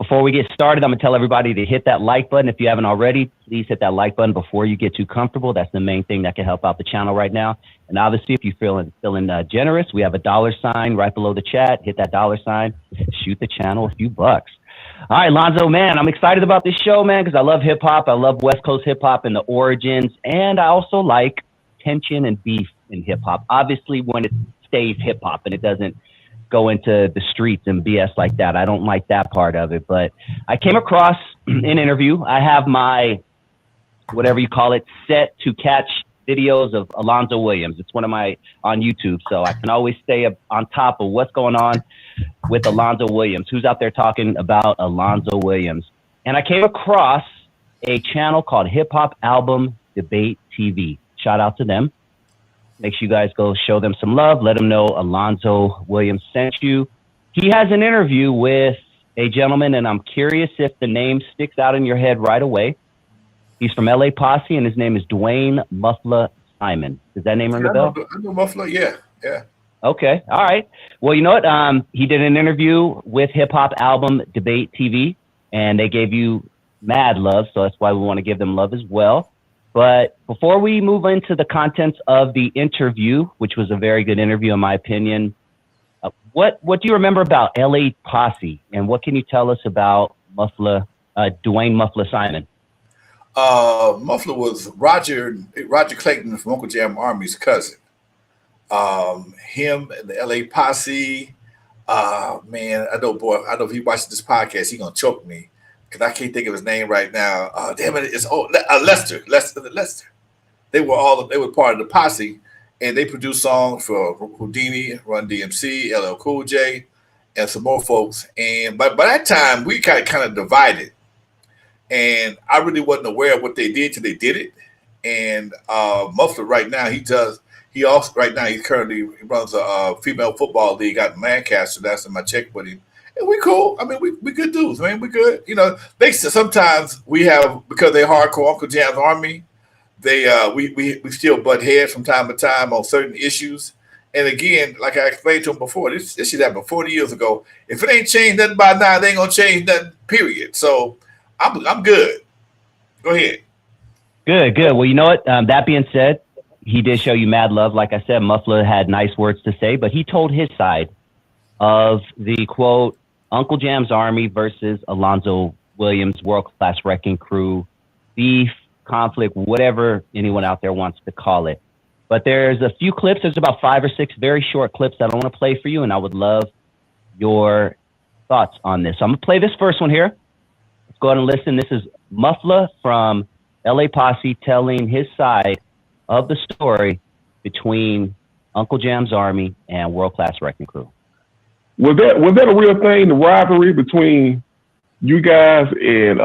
Before we get started, I'm going to tell everybody to hit that like button. If you haven't already, please hit that like button before you get too comfortable. That's the main thing that can help out the channel right now. And obviously, if you're feeling generous, we have a $sign right below the chat. Hit that $sign. Shoot the channel a few bucks. All right, Lonzo, man, I'm excited about this show, man, because I love hip-hop. I love West Coast hip-hop and the origins. And I also like tension and beef in hip-hop. Obviously, when it stays hip-hop and it doesn't go into the streets and BS like that. I don't like that part of it, but I came across an interview. I have my, whatever you call it, set to catch videos of Alonzo Williams. It's one of my on YouTube, so I can always stay on top of what's going on with Alonzo Williams. Who's out there talking about Alonzo Williams? And I came across a channel called Hip Hop Album Debate TV. Shout out to them. Make sure you guys go show them some love. Let them know Alonzo Williams sent you. He has an interview with a gentleman, and I'm curious if the name sticks out in your head right away. He's from LA Posse, and his name is Michel'le Simon. Does that name ring a bell? I know Michel'le, yeah. Okay, all right. Well, you know what? He did an interview with Hip Hop Album Debate TV, and they gave you mad love, so that's why we want to give them love as well. But before we move into the contents of the interview, which was a very good interview in my opinion, what do you remember about LA Posse, and what can you tell us about Michel'le Simon? Michel'le was Roger Clayton from Uncle Jam Army's cousin. Him and the LA Posse. Man, I know if he watches this podcast, he's gonna choke me. Because I can't think of his name right now. Damn it! It's Lester. They were part of the posse, and they produced songs for Houdini, Run DMC, LL Cool J, and some more folks. And by that time, we kind of divided, and I really wasn't aware of what they did till they did it. And Michel'le right now he currently runs a female football league out in Lancaster. That's in my check with him. And we cool. I mean, we good dudes, man. We good. You know, sometimes we have, because they're hardcore Uncle Jam's Army, we still butt heads from time to time on certain issues. And again, like I explained to him before, this shit happened 40 years ago. If it ain't changed nothing by now, they ain't gonna change nothing, period. So I'm good. Go ahead. Good. Well, you know what? That being said, he did show you mad love. Like I said, Michel'le had nice words to say, but he told his side of the quote, Uncle Jam's Army versus Alonzo Williams, world-class wrecking crew, beef, conflict, whatever anyone out there wants to call it. But there's a few clips. There's about 5 or 6 very short clips that I want to play for you, and I would love your thoughts on this. So I'm going to play this first one here. Let's go ahead and listen. This is Michel'le from LA Posse telling his side of the story between Uncle Jam's Army and world-class wrecking crew. Was that a real thing, the rivalry between you guys and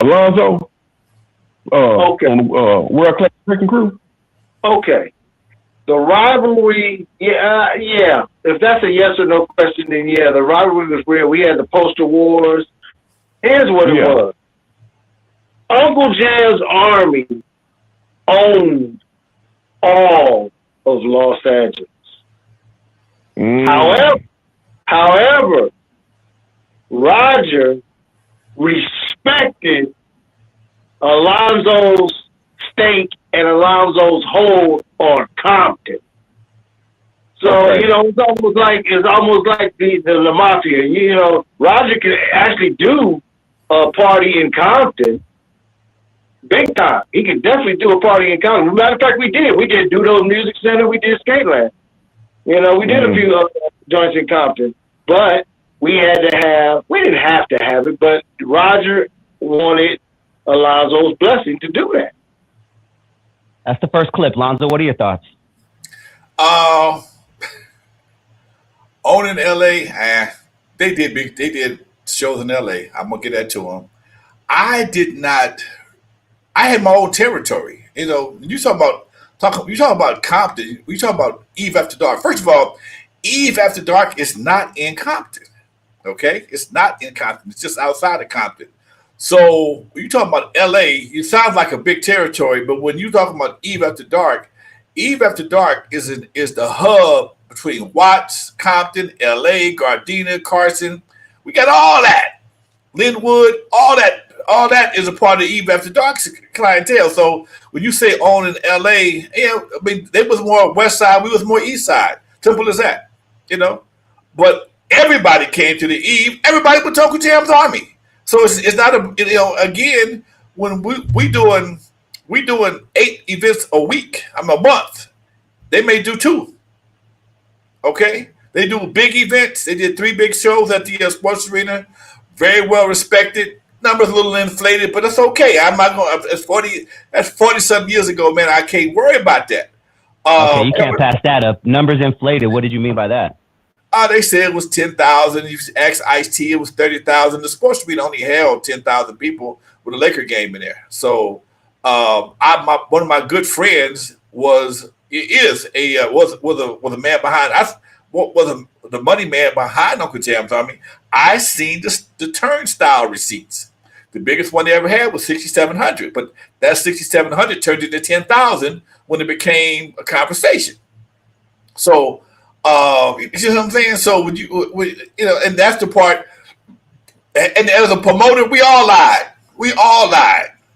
Alonzo on World Class Wrecking Crew? Okay. The rivalry, yeah. If that's a yes or no question, then yeah, the rivalry was real. We had the poster wars. Here's what it was. Uncle Jam's Army owned all of Los Angeles. However, Roger respected Alonzo's stake and Alonzo's hold on Compton. So, you know, it's almost like the mafia. You know, Roger could actually do a party in Compton big time. He could definitely do a party in Compton. Matter of fact, we did. We did Dudo's Music Center. We did Skateland. You know, we did a few joints in Compton, but we didn't have to have it, but Roger wanted Alonzo's blessing to do that. That's the first clip. Lonzo, what are your thoughts? Owning LA, they did shows in LA. I'm gonna get that to them. I had my own territory. You know, you talk about Compton, we talk about Eve After Dark. First of all, Eve After Dark is not in Compton. Okay? It's not in Compton. It's just outside of Compton. So when you talk about LA, it sounds like a big territory, but when you talk about Eve After Dark is the hub between Watts, Compton, LA, Gardena, Carson. We got all that. Linwood, all that is a part of Eve After Dark clientele. So when you say on in LA, I mean, they was more West Side, we was more East Side. Simple as that, But everybody came to the Eve. Everybody but Uncle Jam's Army. So it's not again, when we doing 8 events a week, a month. They may do 2. Okay, they do big events. They did 3 big shows at the sports arena. Very well respected. Numbers a little inflated, but that's okay. I'm not going. That's 40-something years ago, man. I can't worry about that. Okay, you can't pass that up. Numbers inflated. What did you mean by that? They said it was 10,000. You ask Ice-T, it was 30,000. The sports arena only held 10,000 people with a Laker game in there. So, one of my good friends was a man behind. Was the money man behind Uncle Jam's Army. I seen the turnstile receipts. The biggest one they ever had was 6,700, but that 6,700 turned into 10,000 when it became a conversation. So, you see what I'm saying? So, and that's the part. And as a promoter, we all lied.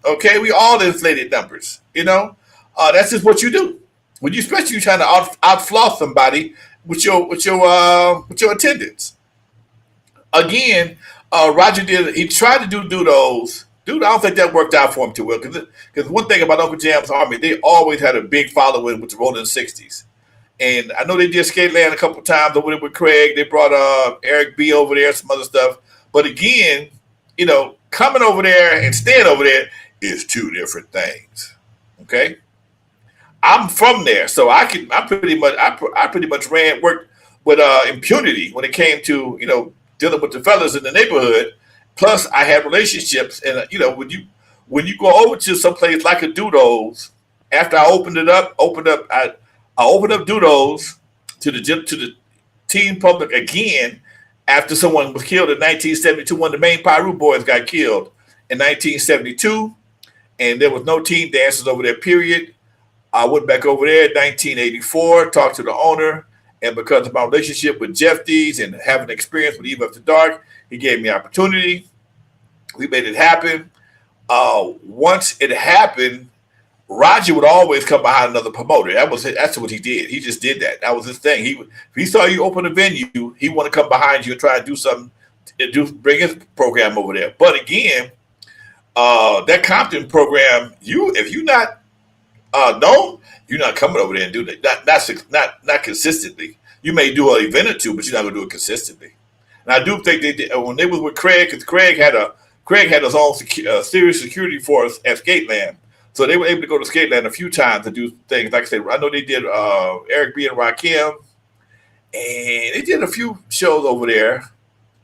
Okay, we all inflated numbers. That's just what you do. When you, especially you trying to outfloss somebody with your attendance. Again, Roger he tried to do those. Dude, I don't think that worked out for him too well. Because one thing about Uncle Jam's Army, they always had a big following with the Rolling 60s. And I know they did Skateland a couple times over there with Craig. They brought Eric B over there, some other stuff. But again, coming over there and staying over there is 2 different things. Okay? I'm from there, so I pretty much worked with impunity when it came to dealing with the fellas in the neighborhood. Plus, I had relationships, and when you go over to some place like a Dudo's, after I opened up Dudo's to the teen public again after someone was killed in 1972. One of the main Piru boys got killed in 1972, and there was no teen dancers over there. Period. I went back over there in 1984, talked to the owner, and because of my relationship with Jeff Dees and having experience with Eve After Dark, he gave me opportunity. We made it happen. Once it happened, Roger would always come behind another promoter. That's what he did. He just did that. That was his thing. If he saw you open a venue, he want to come behind you and try to do something, bring his program over there. But again, that Compton program, if you're not known, you're not coming over there and do that. Not consistently. You may do an event or 2, but you're not gonna do it consistently. And I do think they did when they was with Craig, because Craig had his own serious security force at Skateland, so they were able to go to Skateland a few times to do things. Like I said, I know they did Eric B and Rakim, and they did a few shows over there,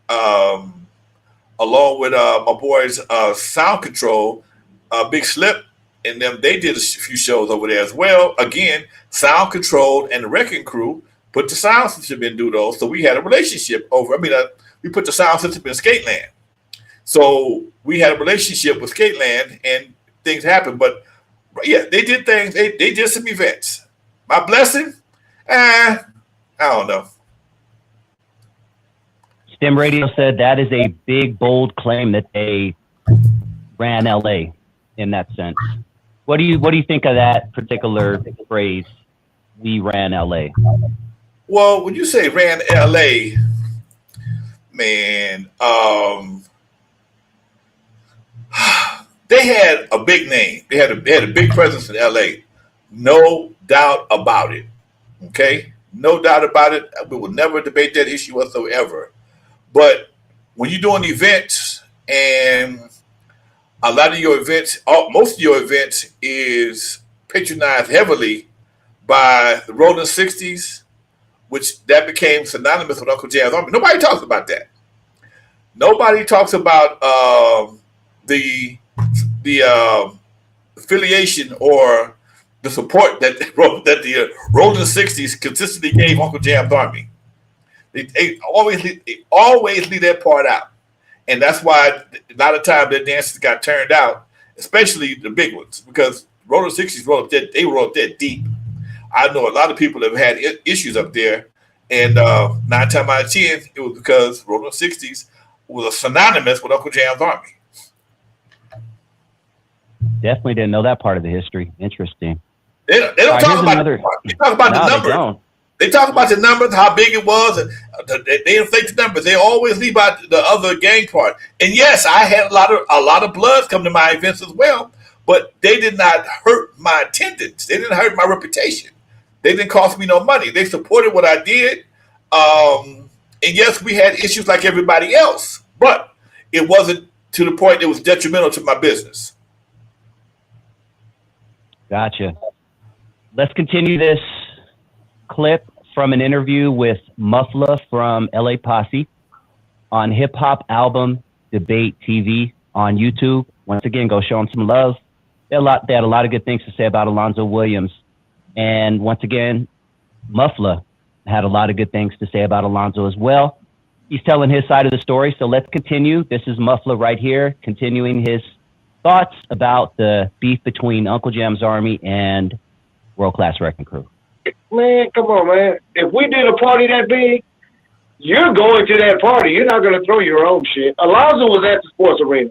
along with my boys Sound Control, Big Slip. And then they did a few shows over there as well. Again, Sound Control and the WRECKIN CRU put the sound system in Dudo. So we had a relationship we put the sound system in Skateland. So we had a relationship with Skateland and things happened. But yeah, they did things. They did some events. My blessing? I don't know. Stem Radio said that is a big, bold claim that they ran LA in that sense. What do you think of that particular phrase? We ran LA. Well, when you say ran LA, man, they had a big name. They had a big presence in LA. No doubt about it. Okay? No doubt about it. We will never debate that issue whatsoever. But when you're doing events and a lot of your events, most of your events is patronized heavily by the Rolling 60s, which that became synonymous with Uncle Jam's Army. Nobody talks about that. Nobody talks about the affiliation or the support that the Rolling 60s consistently gave Uncle Jam's Army. They always leave that part out. And that's why a lot of times their dances got turned out, especially the big ones, because Rolling 60s roll up there deep. I know a lot of people have had issues up there, and 9 times out of 10, it was because Rolling 60s was synonymous with Uncle Jam's Army. Definitely didn't know that part of the history. Interesting. They don't talk about the part. They talk about the numbers. They talk about the numbers, how big it was, and they inflate the numbers. They always leave out the other gang part. And yes, I had a lot of bloods come to my events as well, but they did not hurt my attendance. They didn't hurt my reputation. They didn't cost me no money. They supported what I did. And yes, we had issues like everybody else, but it wasn't to the point that was detrimental to my business. Gotcha. Let's continue this clip from an interview with Michel'le from LA Posse on Hip Hop Album Debate TV on YouTube. Once again, go show them some love. They had a lot of good things to say about Alonzo Williams. And once again, Michel'le had a lot of good things to say about Alonzo as well. He's telling his side of the story. So let's continue. This is Michel'le right here, continuing his thoughts about the beef between Uncle Jam's Army and World Class Wrecking Crew. Man, come on, man. If we did a party that big, you're going to that party. You're not going to throw your own shit. Alonzo was at the sports arena.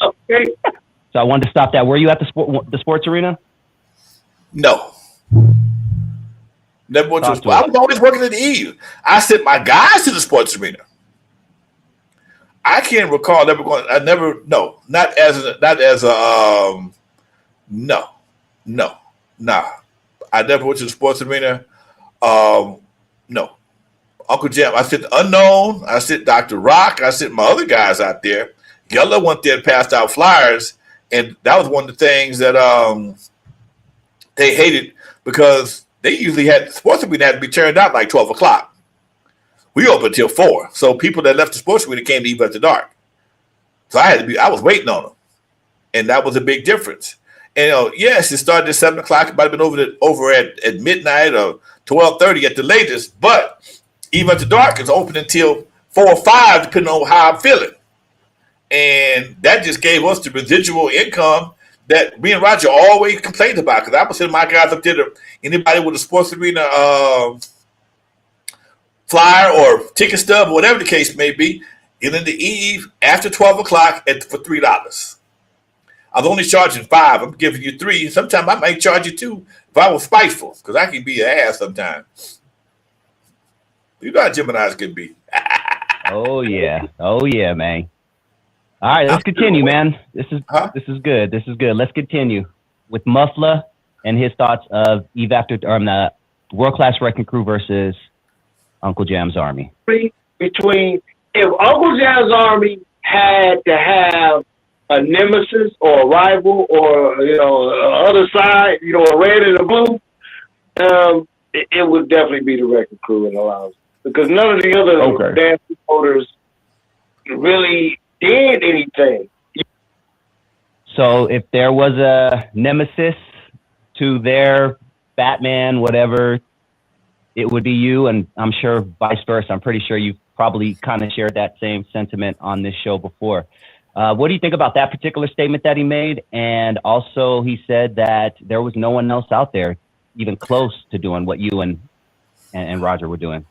Okay. So I wanted to stop that. Were you at the sports arena? No. Never went to a sport. I was always working at the E. I sent my guys to the sports arena. I can't recall never going. Not as a nah. I never went to the sports arena. No. Uncle Jam. I sent Unknown. I sent Dr. Rock. I sent my other guys out there. Yella went there and passed out flyers, and that was one of the things that they hated because they usually had sports arena had to be turned out like 12 o'clock. We opened until 4. So people that left the sports arena came to eat after dark. So I was waiting on them. And that was a big difference. And yes, it started at 7 o'clock. It might have been over at midnight or 12:30 at the latest. But even after dark, it's open until 4 or 5, depending on how I'm feeling. And that just gave us the residual income that me and Roger always complained about. Because I was sending my guys up there to anybody with a sports arena flyer or ticket stub, whatever the case may be, get in the eve after 12 o'clock for $3. I was only charging 5. I'm giving you 3. Sometimes I might charge you 2 if I was spiteful, because I can be an ass sometimes. You know how Gemini's can be. Oh yeah, man. All right, let's continue, man. This is good. This is good. Let's continue with Michel'le and his thoughts of the World Class Wrecking Crew versus Uncle Jam's Army. Between if Uncle Jam's Army had to have a nemesis or a rival or other side, a red and a blue, it would definitely be the Wrecking Crew and Alonzo, because none of the other dance promoters really did anything. So if there was a nemesis to their Batman, whatever, it would be you, and I'm sure vice versa. I'm pretty sure you've probably kind of shared that same sentiment on this show before. What do you think about that particular statement that he made? And also he said that there was no one else out there even close to doing what you and Roger were doing.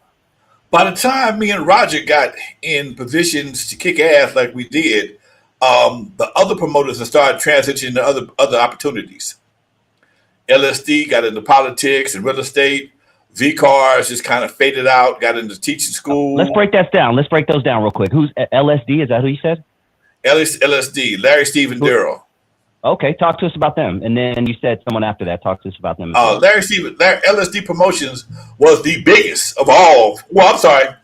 By the time me and Roger got in positions to kick ass like we did, the other promoters have started transitioning to other opportunities. LSD got into politics and real estate. V-Cars just kind of faded out, got into teaching school. Let's break that down. Let's break those down real quick. Who's LSD? Is that who you said? LSD, Larry Stephen Darrell. Okay, talk to us about them. And then you said someone after that. Talk to us about them. LSD Promotions was the biggest of all. Well, I'm sorry.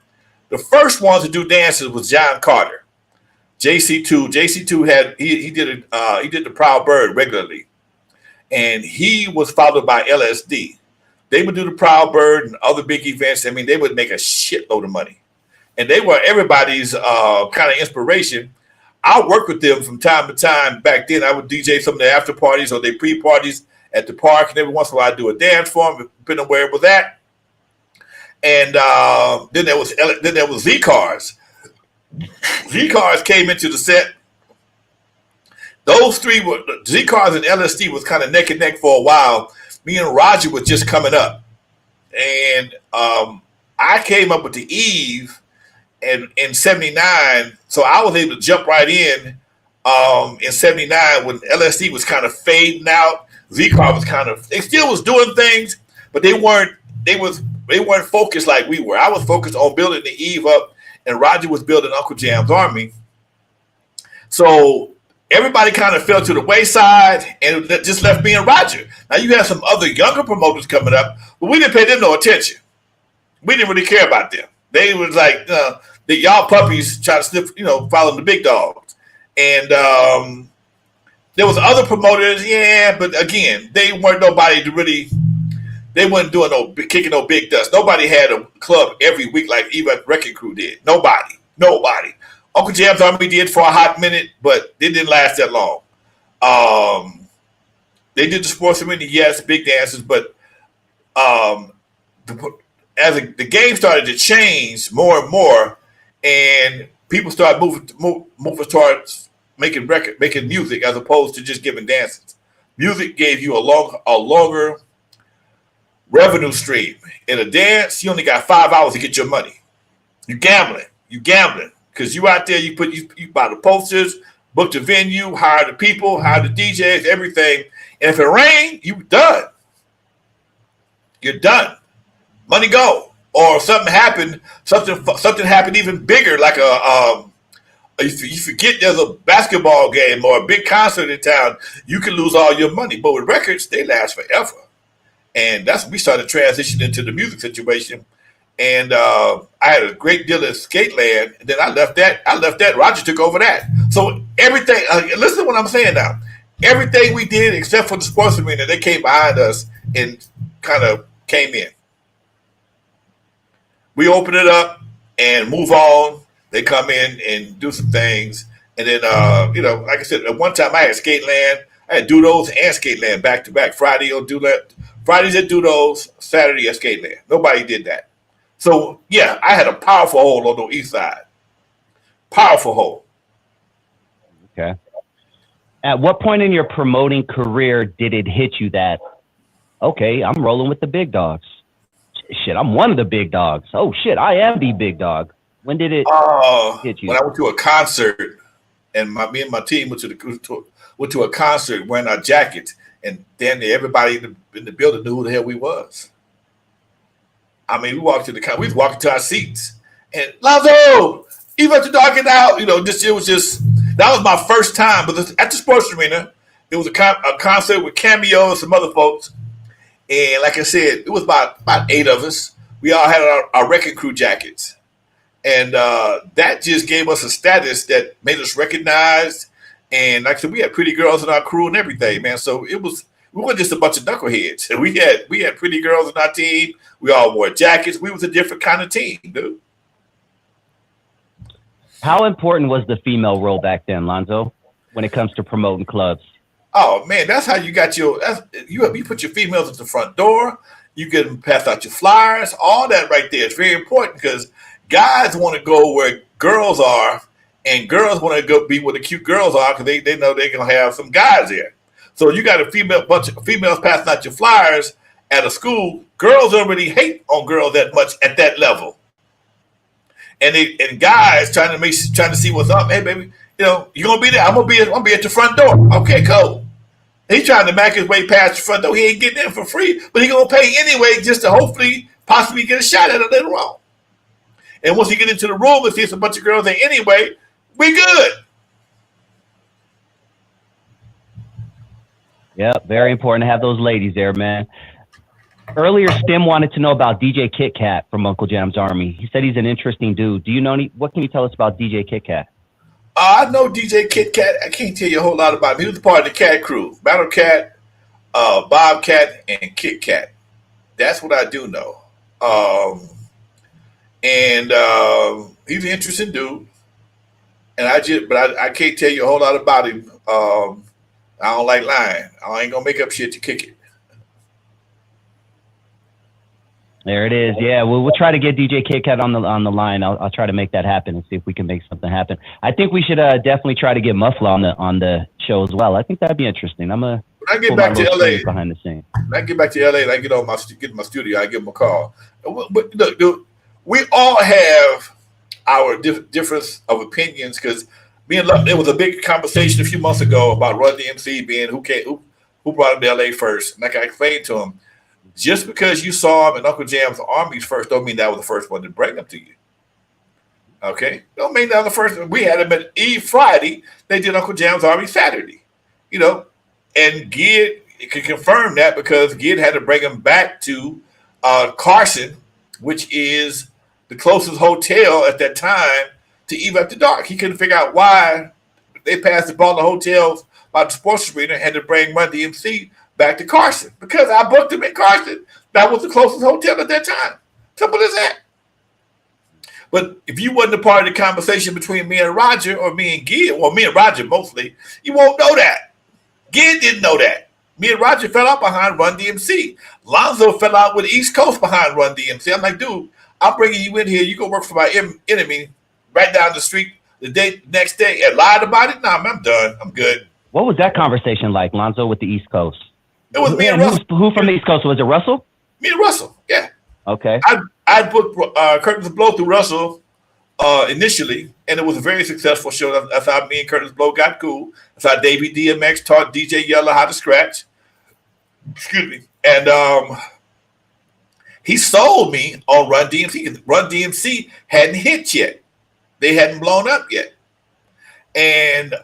The first one to do dances was John Carter. JC2. JC2 he did the Proud Bird regularly. And he was followed by LSD. They would do the Proud Bird and other big events. I mean, they would make a shitload of money. And they were everybody's kind of inspiration. I worked with them from time to time. Back then, I would DJ some of their after parties or their pre-parties at the park. And every once in a while, I'd do a dance for them, depending on where it was at. And then there was Z-Cars. Z-Cars came into the set. Those three were Z-Cars and LSD was kind of neck and neck for a while. Me and Roger was just coming up, and I came up with the Eve, and in '79, so I was able to jump right in '79 when LSD was kind of fading out. Z-Car was kind of, they still was doing things, but they weren't focused like we were. I was focused on building the Eve up, and Roger was building Uncle Jam's Army. So everybody kind of fell to the wayside and just left me and Roger. Now you have some other younger promoters coming up, but we didn't pay them no attention. We didn't really care about them. They was like the y'all puppies trying to sniff, follow the big dogs. And there was other promoters, yeah, but again, they weren't nobody to really. They wasn't doing kicking no big dust. Nobody had a club every week like even WRECKIN CRU did. Nobody. Uncle Jam's Army did for a hot minute, but it didn't last that long. They did the sports arena, yes, big dances, but as the game started to change more and more, and people started moving towards making music as opposed to just giving dances. Music gave you a longer revenue stream. In a dance, you only got 5 hours to get your money. You gambling. Because you out there, you buy the posters, book the venue, hire the people, hire the DJs, everything. And if it rains, you done. You're done. Money go. Or something happened even bigger, like you forget there's a basketball game or a big concert in town, you can lose all your money. But with records, they last forever. And that's when we started transitioning into the music situation. And I had a great deal of Skateland, and then I left that. Roger took over that. So everything, listen to what I'm saying now. Everything we did except for the sports arena, they came behind us and kind of came in. We open it up and move on. They come in and do some things. And then, like I said, at one time I had Skateland. I had Dudos and Skateland back to back. Fridays at Dudos, Saturday at Skateland. Nobody did that. So, yeah, I had a powerful hold on the east side. Powerful hold. Okay. At what point in your promoting career did it hit you that, okay, I'm rolling with the big dogs? Shit, I'm one of the big dogs. Oh, shit, I am the big dog. When did it hit you? When I went to a concert, and me and my team went to a concert wearing our jackets, and then everybody in the building knew who the hell we was. I mean, we was walking to our seats, and Lonzo, you about to dark it out. That was my first time. But at the sports arena, it was a concert with Cameo and some other folks. And like I said, it was about 8 of us. We all had our WRECKIN CRU jackets. And that just gave us a status that made us recognized. And like I said, we had pretty girls in our crew and everything, man. So we weren't just a bunch of knuckleheads. We had pretty girls in our team. We all wore jackets. We was a different kind of team, dude. How important was the female role back then, Lonzo, when it comes to promoting clubs? Oh man, that's how you got you put your females at the front door. You get them pass out your flyers. All that right there is very important because guys want to go where girls are, and girls want to go be where the cute girls are because they know they're gonna have some guys there. So you got a bunch of females passing out your flyers at a school. Girls don't really hate on girls that much at that level, and guys trying to see what's up. Hey baby, you gonna be there? I'm gonna be at the front door. Okay, cool. He's trying to make his way past the front door. He ain't getting in for free, but he gonna pay anyway just to hopefully possibly get a shot at it later on. And once he get into the room and sees a bunch of girls there anyway, we good. Yeah, very important to have those ladies there, man. Earlier, Stim wanted to know about DJ Kit Kat from Uncle Jam's Army. He said he's an interesting dude. Do you know what can you tell us about DJ Kit Kat? I know DJ Kit Kat. I can't tell you a whole lot about him. He was part of the Cat Crew. Battle Cat, Bobcat, and Kit Kat. That's what I do know. He's an interesting dude. And I can't tell you a whole lot about him. I don't like lying. I ain't gonna make up shit to kick it. There it is. Yeah, we'll try to get DJ Kit Kat on the line. I'll try to make that happen and see if we can make something happen. I think we should definitely try to get Michel'le on the show as well. I think that'd be interesting. When I get back to LA, behind the scenes. When I get back to LA and I get in my studio, I give him a call. But look, dude, we all have our difference of opinions, because there was a big conversation a few months ago about Run DMC being who brought him to LA first. And like I explained to him, just because you saw him in Uncle Jam's Armies first, don't mean that was the first one to bring him to you. Okay? Don't mean that was the first one. We had him at E Friday. They did Uncle Jam's Army Saturday. You know, and Gid could confirm that because Gid had to bring him back to Carson, which is the closest hotel at that time to Eve After Dark. He couldn't figure out why they passed the ball to hotels by the sports arena and had to bring Run DMC back to Carson because I booked him in Carson. That was the closest hotel at that time. Simple as that. But if you wasn't a part of the conversation between me and Roger or me and Gid, well, me and Roger mostly, you won't know that. Gid didn't know that. Me and Roger fell out behind Run DMC. Lonzo fell out with East Coast behind Run DMC. I'm like, dude, I'm bringing you in here. You go work for my enemy right down the street next day and lied about it? Nah, I'm done. I'm good. What was that conversation like, Lonzo, with the East Coast? It was me and Russell. Who from the East Coast? Was it Russell? Me and Russell, yeah. Okay. I booked Curtis Blow through Russell initially, and it was a very successful show. That's how me and Curtis Blow got cool. That's how Davey DMX taught DJ Yella how to scratch. Excuse me. And he sold me on Run DMC. Run DMC hadn't hit yet. They hadn't blown up yet. And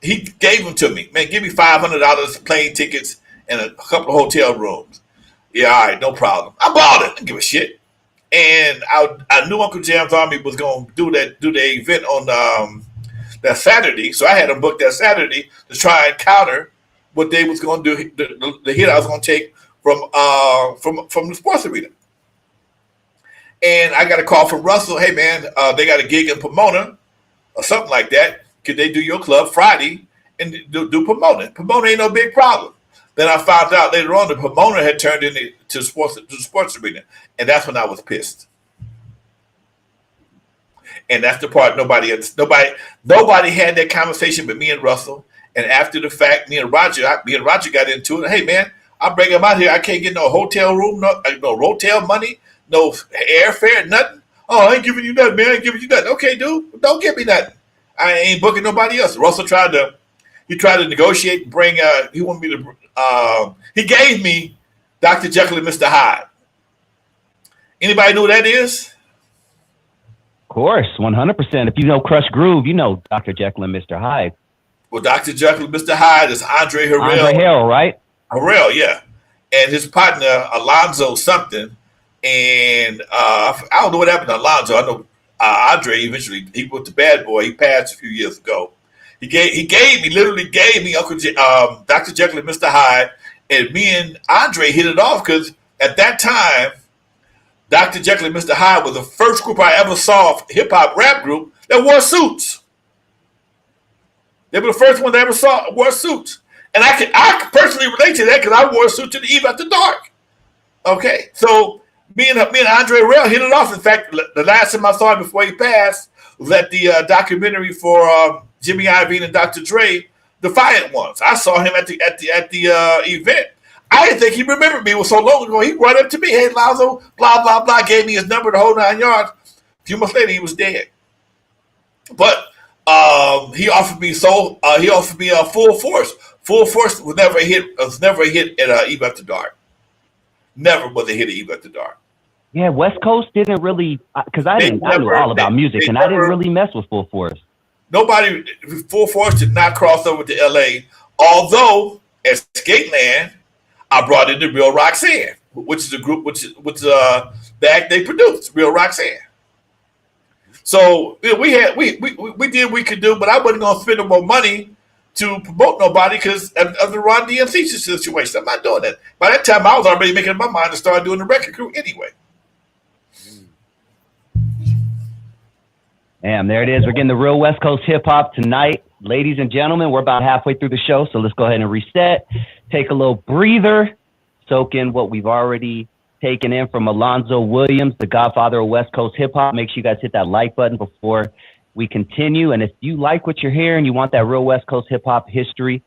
he gave them to me. Man, give me $500 plane tickets and a couple of hotel rooms. Yeah, all right, no problem. I bought it. I didn't give a shit. And I knew Uncle Jam's Army was going to do the event on that Saturday. So I had them booked that Saturday to try and counter what they was going to do, the hit I was going to take from the sports arena. And I got a call from Russell. Hey, man, they got a gig in Pomona or something like that. Could they do your club Friday and do Pomona? Pomona ain't no big problem. Then I found out later on that Pomona had turned into the sports arena. And that's when I was pissed. And that's the part nobody had that conversation but me and Russell. And after the fact, me and Roger got into it. Hey, man, I bring him out here. I can't get no hotel room, no hotel money, no airfare, nothing. Oh, I ain't giving you nothing, man. I ain't giving you nothing. Okay, dude, don't give me nothing. I ain't booking nobody else. Russell tried to negotiate and bring. He wanted me to. He gave me Dr. Jekyll and Mr. Hyde. Anybody know who that is? Of course, 100%. If you know Crush Groove, you know Dr. Jekyll and Mr. Hyde. Well, Dr. Jekyll and Mr. Hyde is Andre Harrell. Andre Harrell, right? Harrell, yeah. And his partner, Alonzo something. And I don't know what happened to Alonzo. I know Andre eventually, he was the bad boy. He passed a few years ago. He literally gave me Dr. Jekyll and Mr. Hyde. And me and Andre hit it off because at that time, Dr. Jekyll and Mr. Hyde was the first group I ever saw, hip-hop rap group, that wore suits. They were the first one that I ever saw wore suits. And I personally relate to that because I wore a suit to the Eve After Dark. Okay, so me and Andre Harrell hit it off. In fact, the last time I saw him before he passed was at the documentary for Jimmy Iovine and Dr. Dre, Defiant Ones. I saw him at the event. I didn't think he remembered me. It was so long ago. He brought up to me, hey, Lonzo, blah, blah, blah, gave me his number, the whole 9 yards. A few months later, he was dead. But he offered me a full force. Full force was never a hit at Eve After Dark. Never was a hit at Eve After Dark. Yeah, West Coast didn't really, because I knew all about music, and I didn't really mess with Full Force. Full Force did not cross over to LA, although at Skateland, I brought in the Real Roxanne, which is a group which the act they produced, Real Roxanne. So we did what we could do, but I wasn't gonna spend no more money to promote nobody because of the Run DMC situation. I'm not doing that. By that time, I was already making up my mind to start doing the Wreckin' Cru anyway. Damn, there it is. We're getting the real West Coast hip hop tonight. Ladies and gentlemen, we're about halfway through the show, so let's go ahead and reset. Take a little breather, soak in what we've already taken in from Alonzo Williams, the godfather of West Coast hip hop. Make sure you guys hit that like button before we continue. And if you like what you're hearing, you want that real West Coast hip hop history,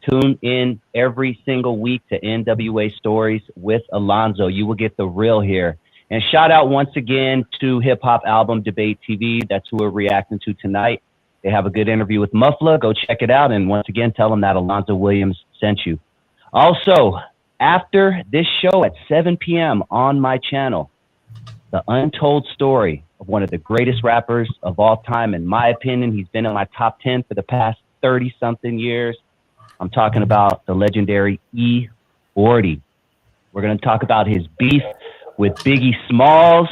tune in every single week to N.W.A. Stories with Alonzo. You will get the real here. And shout out once again to Hip Hop Album Debate TV. That's who we're reacting to tonight. They have a good interview with Michel'le. Go check it out. And once again, tell them that Alonzo Williams sent you. Also, after this show at 7 p.m. on my channel, the untold story of one of the greatest rappers of all time. In my opinion, he's been in my top 10 for the past 30-something years. I'm talking about the legendary E40. We're going to talk about his beef with Biggie Smalls.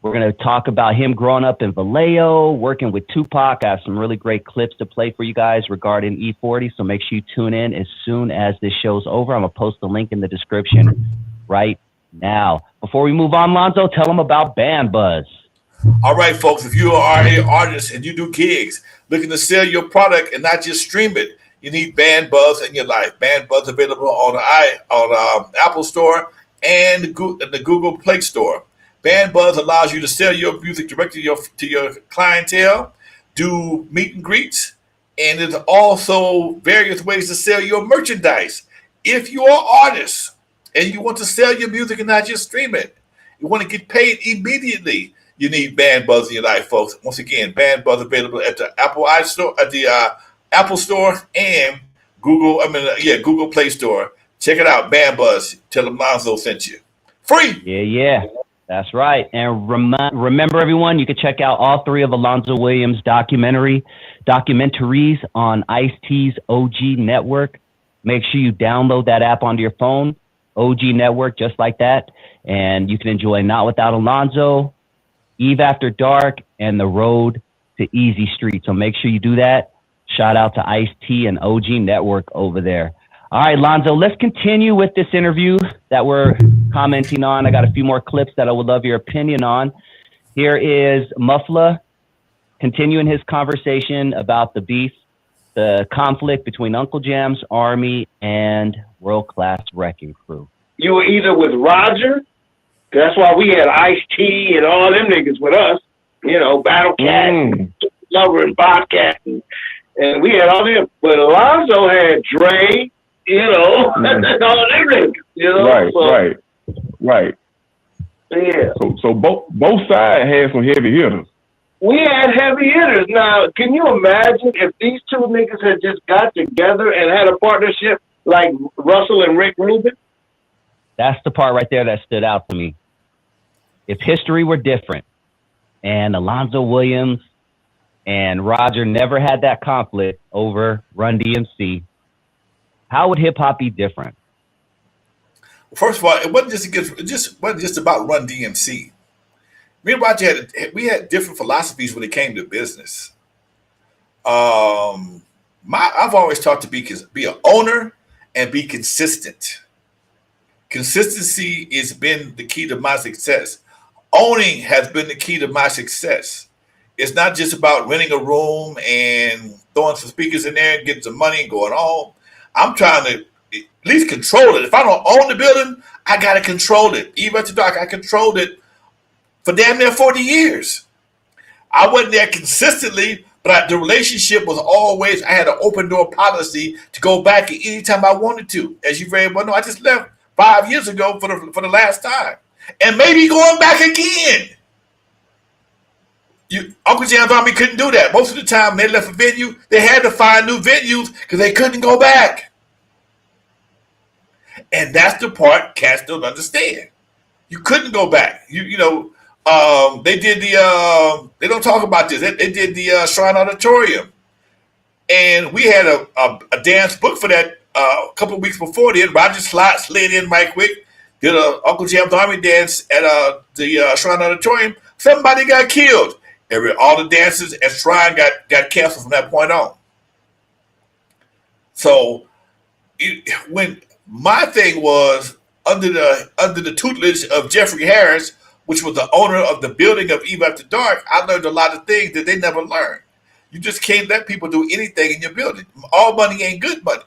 We're going to talk about him growing up in Vallejo, working with Tupac. I have some really great clips to play for you guys regarding E40, so make sure you tune in as soon as this show's over. I'm going to post the link in the description right now. Before we move on, Lonzo, tell them about Band Buzz. All right, folks, if you are an artist and you do gigs, looking to sell your product and not just stream it, you need Band Buzz in your life. Band Buzz available on Apple Store and the Google Play Store. Band Buzz allows you to sell your music directly to your clientele, do meet and greets, and there's also various ways to sell your merchandise. If you're an artist and you want to sell your music and not just stream it, you want to get paid immediately, you need Band Buzz in your life, folks. Once again, Band Buzz available at the Apple Store and Google Play Store. Check it out, Band Buzz. Tell them Lonzo sent you. Free. Yeah. That's right. And remember, everyone, you can check out all three of Alonzo Williams' documentaries on Ice-T's OG Network. Make sure you download that app onto your phone, OG Network, just like that. And you can enjoy Not Without Alonzo, Eve After Dark, and The Road to Easy Street. So make sure you do that. Shout out to Ice-T and OG Network over there. All right, Lonzo, let's continue with this interview that we're commenting on. I got a few more clips that I would love your opinion on. Here is Michel'le continuing his conversation about the beef, the conflict between Uncle Jam's Army and World Class Wrecking Crew. You were either with Roger, that's why we had Ice-T and all them niggas with us, you know, Battle Cat, Lover and Bobcat, and we had all them. But Alonzo had Dre, you know, all them niggas, you know. Right. Yeah. So both sides had some heavy hitters. We had heavy hitters. Now, can you imagine if these two niggas had just got together and had a partnership like Russell and Rick Rubin? That's the part right there that stood out to me. If history were different and Alonzo Williams and Roger never had that conflict over Run DMC, how would hip hop be different? First of all, it wasn't just about Run DMC. Me and Roger we had different philosophies when it came to business. I've always taught to be an owner and be consistent. Consistency has been the key to my success. Owning has been the key to my success. It's not just about renting a room and throwing some speakers in there and getting some money and going home. I'm trying to at least control it. If I don't own the building, I got to control it. Even after dark, I controlled it for damn near 40 years. I wasn't there consistently, but the relationship was always, I had an open door policy to go back anytime I wanted to. As you very well know, I just left 5 years ago for the last time. And maybe going back again. Uncle Jam's Army couldn't do that. Most of the time they left a venue, they had to find new venues because they couldn't go back. And that's the part cats don't understand. You couldn't go back. They did they don't talk about this. They did the Shrine Auditorium. And we had a dance book for that a couple of weeks before then. Roger slid in right quick, did a Uncle Jam's Army dance at the Shrine Auditorium. Somebody got killed. All the dances at Shrine got canceled from that point on. So when my thing was under the tutelage of Jeffrey Harris, which was the owner of the building of Eve After Dark, I learned a lot of things that they never learned. You just can't let people do anything in your building. All money ain't good money.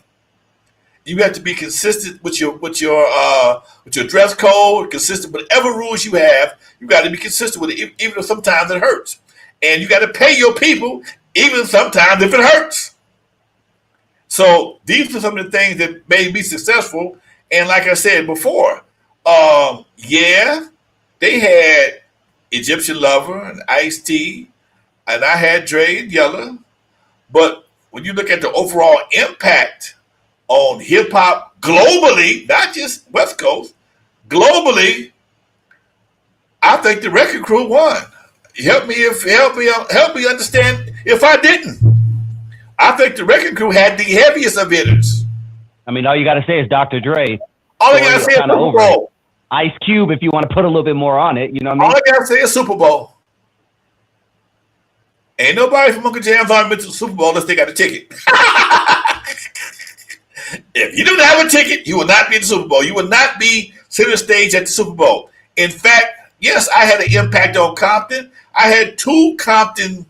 You have to be consistent with your dress code, consistent with whatever rules you have. You got to be consistent with it, even if sometimes it hurts. And you got to pay your people, even sometimes if it hurts. So these are some of the things that made me successful. And like I said before, they had Egyptian Lover and Ice-T, and I had Dre and Yella. But when you look at the overall impact on hip hop globally, not just West Coast, globally, I think the Wrecking Crew won. Help me understand if I didn't. I think the Wrecking Crew had the heaviest of hitters. I mean, all you got to say is Dr. Dre. All I got to say is Super Bowl. Ice Cube, if you want to put a little bit more on it, you know what I mean? All I got to say is Super Bowl. Ain't nobody from Uncle Jam's Army been to the Super Bowl unless they got a ticket. If you don't have a ticket, you will not be in the Super Bowl. You will not be center stage at the Super Bowl. In fact, yes, I had an impact on Compton. I had 2 Compton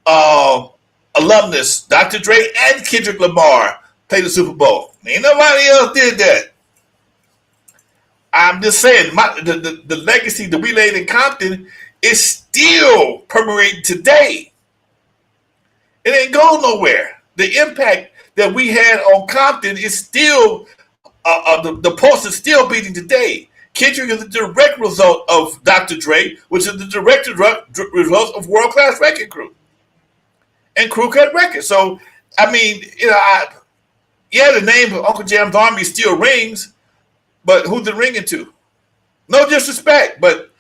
alumnus, Dr. Dre and Kendrick Lamar, play the Super Bowl. Ain't nobody else did that. I'm just saying, the legacy that we laid in Compton is still permeating today. It ain't going nowhere. The impact that we had on Compton is still, the pulse is still beating today. Kendrick is a direct result of Dr. Dre, which is the direct result of World Class Wrecking Crew and Crew Cut Records. So, I mean, the name of Uncle Jam's Army still rings, but who's it ringing to? No disrespect, but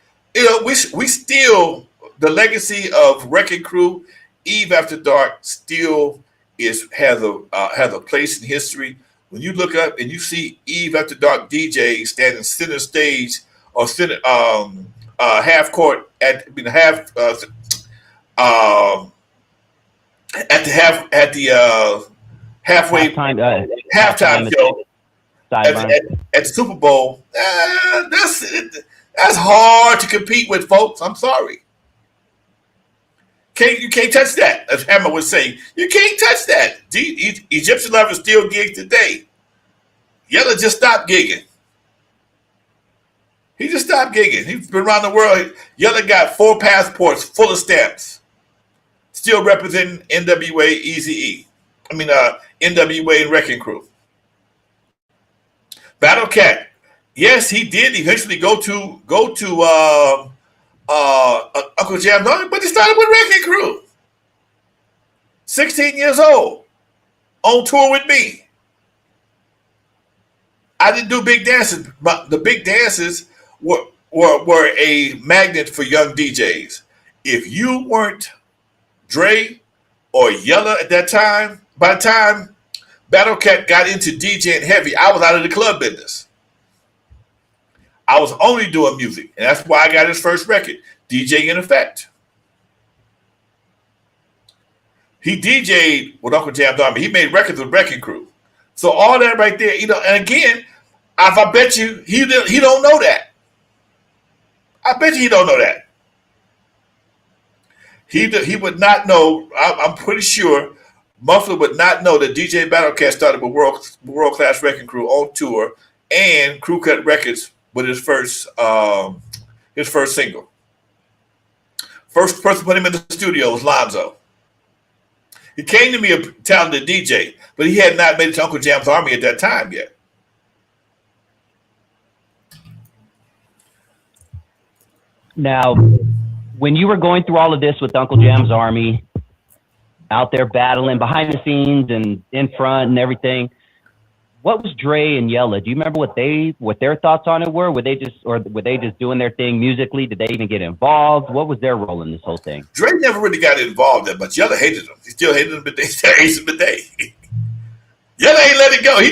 we still, the legacy of Wrecking Crew, Eve After Dark, still has a place in history. When you look up and you see Eve After Dark DJ standing center stage or center half court at the halfway halftime show at the Super Bowl, that's hard to compete with, folks. I'm sorry. You can't touch that, as Hammer would say. You can't touch that. Egyptian Lover still gigs today. Yella just stopped gigging. He just stopped gigging. He's been around the world. Yella got 4 passports full of stamps. Still representing N.W.A, Eazy E. N.W.A and Wrecking Crew. Battle Cat. Yes, he did eventually go to Uncle Jam's Army, but he started with Wrecking Crew. 16 years old, on tour with me. I didn't do big dances, but the big dances were a magnet for young DJs. If you weren't Dre or Yella at that time, by the time Battle Cat got into DJing heavy, I was out of the club business. I was only doing music, and that's why I got his first record, DJ in Effect. He DJ'd with Uncle Jam's Army. He made records with Wrecking Crew. So all that right there, and again, I bet you he don't know that. I bet you he don't know that. He would not know. I'm pretty sure Muffler would not know that DJ Battlecat started with World Class Wrecking Crew on tour and Crew Cut Records with his first single. First person to put him in the studio was Lonzo. He came to me a talented DJ, but he had not made it to Uncle Jam's Army at that time yet. Now, when you were going through all of this with Uncle Jam's Army, out there battling behind the scenes and in front and everything, what was Dre and Yella? Do you remember what their thoughts on it were? Were they just doing their thing musically? Did they even get involved? What was their role in this whole thing? Dre never really got involved that much. Yella hated him. He still hated him, but they still hates him today. Yella ain't let it go. He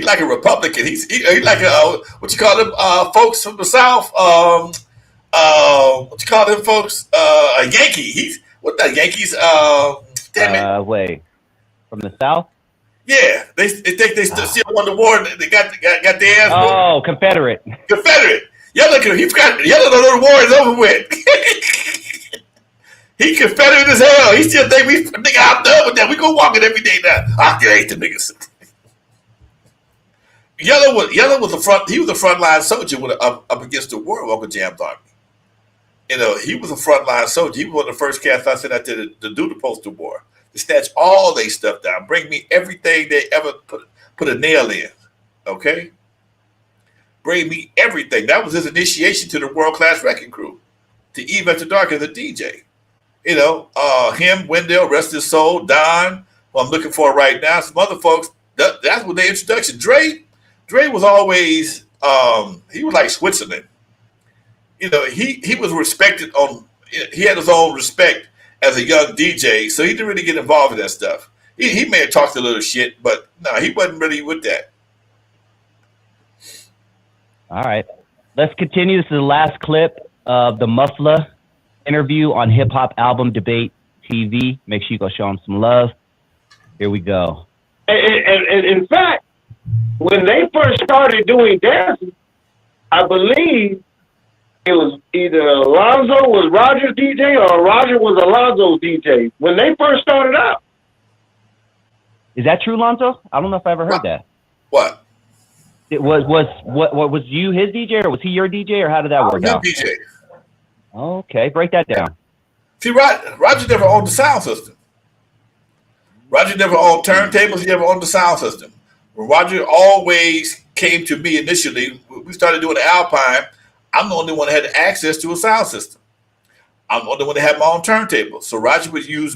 like a Republican. He like a what you call them folks from the South. What you call them folks? A Yankee. What the Yankees? Damn it. Wait, from the South? Yeah, they think they still won the war. They got their ass. Oh, Confederate. Yella don't know the war is over with. He Confederate as hell. He still think I'm done with that. We go walking every day now. I still hate the niggas. Yella was the front. He was a frontline soldier up against the war of Uncle Jam's Army. He was a frontline soldier. He was one of the first cats I sent out to do the postal war. To snatch all their stuff down, bring me everything they ever put a nail in. Okay? bring me everything. That was his initiation to the world-class wrecking crew, to Eve After Dark as a DJ. You know, him, Wendell, rest his soul, Don, who I'm looking for right now, some other folks. That's what their introduction. Dre was always, he was like Switzerland. You know, he was respected he had his own respect as a young DJ, so he didn't really get involved in that stuff. He may have talked a little shit, but no, he wasn't really with that. All right. Let's continue. This is the last clip of the Michel'le interview on Hip Hop Album Debate TV. Make sure you go show him some love. Here we go. And in fact, when they first started doing dances, I believe it was either Lonzo was Roger's DJ or Roger was Alonzo's DJ when they first started out. Is that true, Lonzo? I don't know if I ever heard that. What? It was you his DJ, or was he your DJ, or how did that work out? DJ. Okay, break that down. See, Roger never owned the sound system. Roger never owned turntables. He never owned the sound system. When Roger always came to me initially, we started doing the Alpine. I'm the only one that had access to a sound system. I'm the only one that had my own turntable. So Roger would use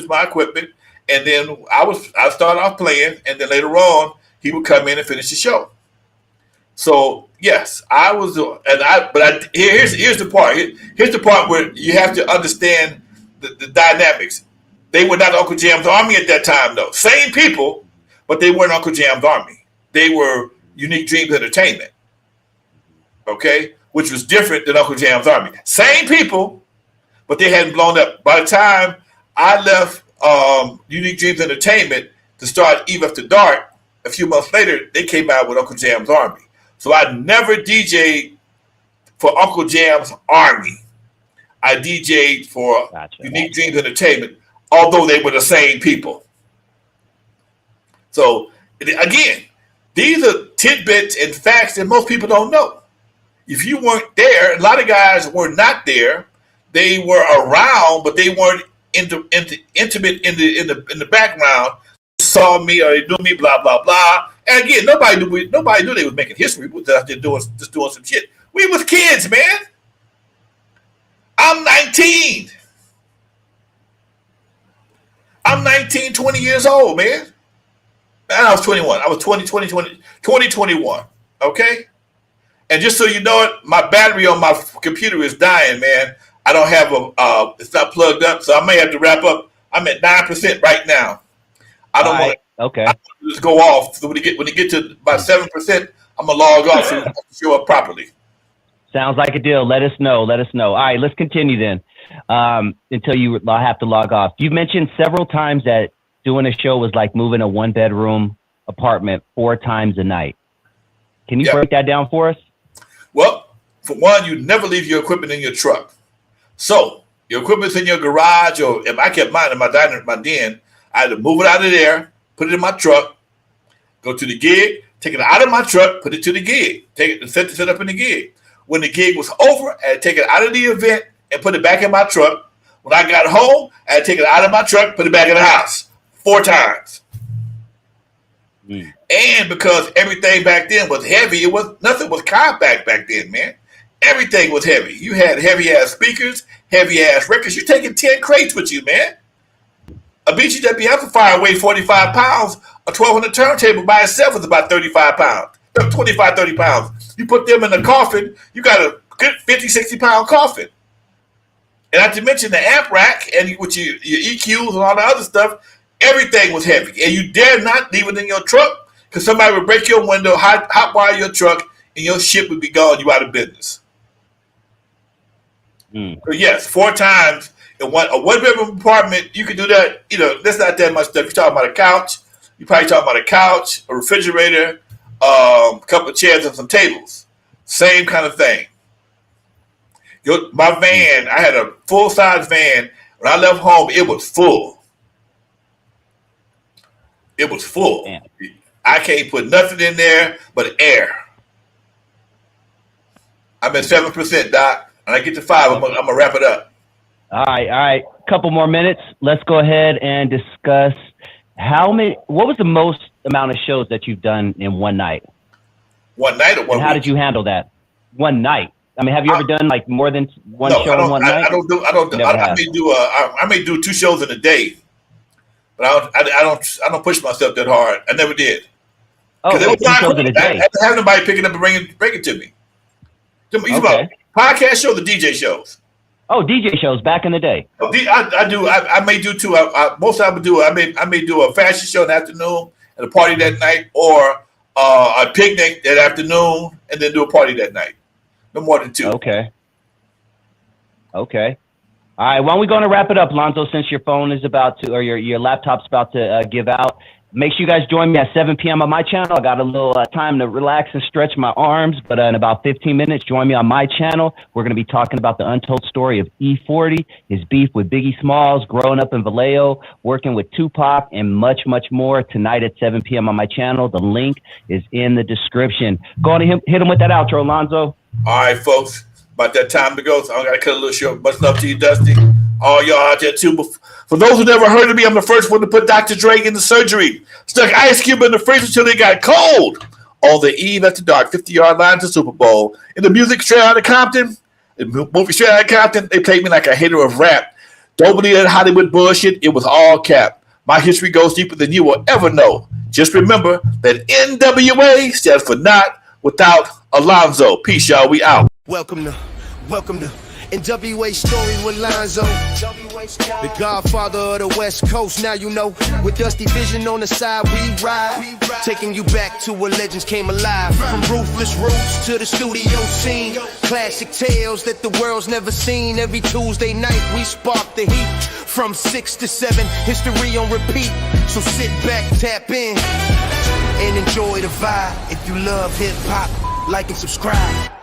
my equipment, and then I started off playing, and then later on he would come in and finish the show. So yes, I was, here's the part. Here's the part where you have to understand the dynamics. They were not Uncle Jam's Army at that time, though. Same people, but they weren't Uncle Jam's Army. They were Unique Dreams Entertainment, okay, which was different than Uncle Jam's Army. Same people, but they hadn't blown up. By the time I left Unique Dreams Entertainment to start Eve After Dark, a few months later, they came out with Uncle Jam's Army. So I never DJ'd for Uncle Jam's Army. I DJ'd for Unique Dreams Entertainment, although they were the same people. So again, these are tidbits and facts that most people don't know. If you weren't there, a lot of guys were not there. They were around, but they weren't intimate in the background. Saw me or they knew me, blah blah blah. And again, nobody knew they was making history. We were just doing some shit. We was kids, man. I'm 19. I'm 19, 20 years old, man. And I was 21. I was 2021. Okay? And just so you know it, my battery on my computer is dying, man. I don't have it's not plugged up, so I may have to wrap up. I'm at 9% right now. I don't want to just go off. So when you get to about 7%, I'm gonna log off so you can show up properly. Sounds like a deal. Let us know. All right, let's continue then. Until you have to log off. You mentioned several times that doing a show was like moving a 1-bedroom apartment 4 times a night. Can you break that down for us? Well, for one, you never leave your equipment in your truck. So your equipment's in your garage, or if I kept mine in my den, I had to move it out of there, put it in my truck, go to the gig, take it out of my truck, put it to the gig, take it and set up in the gig. When the gig was over, I had to take it out of the event and put it back in my truck. When I got home, I had to take it out of my truck, put it back in the house 4 times. And because everything back then was heavy, nothing was compact back then, man. Everything was heavy. You had heavy ass speakers, heavy ass records. You're taking 10 crates with you, man. A BGW amplifier weighed 45 pounds. A 1200 turntable by itself is about 35 pounds, 25, 30 pounds. You put them in a coffin, you got a good 50, 60 pound coffin. And not to mention the amp rack and with your EQs and all the other stuff, everything was heavy. And you dare not leave it in your truck because somebody would break your window, hot wire your truck, and your shit would be gone. You out of business. So yes, 4 times. In a 1-bedroom apartment, you can do that. You know, that's not that much stuff. You're talking about a couch. You're probably talking about a couch, a refrigerator, a couple of chairs, and some tables. Same kind of thing. My van, I had a full-size van. When I left home, it was full. It was full. Damn. I can't put nothing in there but air. I'm at 7%, Doc. When I get to 5, I'm gonna wrap it up. All right. Couple more minutes. Let's go ahead and discuss what was the most amount of shows that you've done in one night? 1 night or 1 And how week? did you handle that? 1 night. I mean, have you ever done like more than one No, show in 1 night? I may do 2 shows in a day, but I don't push myself that hard. I never did. Oh, wait, 2 shows in a day. I had to have nobody pick it up and bring it to me. You about podcast shows or DJ shows? Oh, DJ shows back in the day. I do. I may do 2. Most I would do. I may do a fashion show in the afternoon and a party that night, or a picnic that afternoon and then do a party that night. No more than 2. Okay. All right. Well, we're going to wrap it up, Lonzo, since your phone is about to, or your laptop's about to give out. Make sure you guys join me at 7 p.m. on my channel. I got a little time to relax and stretch my arms, but in about 15 minutes, join me on my channel. We're going to be talking about the untold story of E40, his beef with Biggie Smalls, growing up in Vallejo, working with Tupac, and much, much more tonight at 7 p.m. on my channel. The link is in the description. Go on and hit him with that outro, Lonzo. All right, folks. About that time to go, so I got to cut a little short. Much love to you, Dusty. All y'all out there, too. For those who never heard of me, I'm the first one to put Dr. Dre in the surgery. Stuck Ice Cube in the freezer until they got cold. On the eve after dark, 50-yard line to Super Bowl. In the music Straight Outta Compton, the movie Straight Outta Compton, they played me like a hater of rap. Don't believe that Hollywood bullshit. It was all cap. My history goes deeper than you will ever know. Just remember that N.W.A. stands for not without Alonzo. Peace, y'all. We out. Welcome to N.W.A. story with Lonzo, the godfather of the West Coast. Now you know, with Dusty Vision on the side, we ride, taking you back to where legends came alive. From ruthless roots to the studio scene, classic tales that the world's never seen. Every Tuesday night we spark the heat. From 6 to 7, history on repeat. So sit back, tap in, and enjoy the vibe. If you love hip hop, like and subscribe.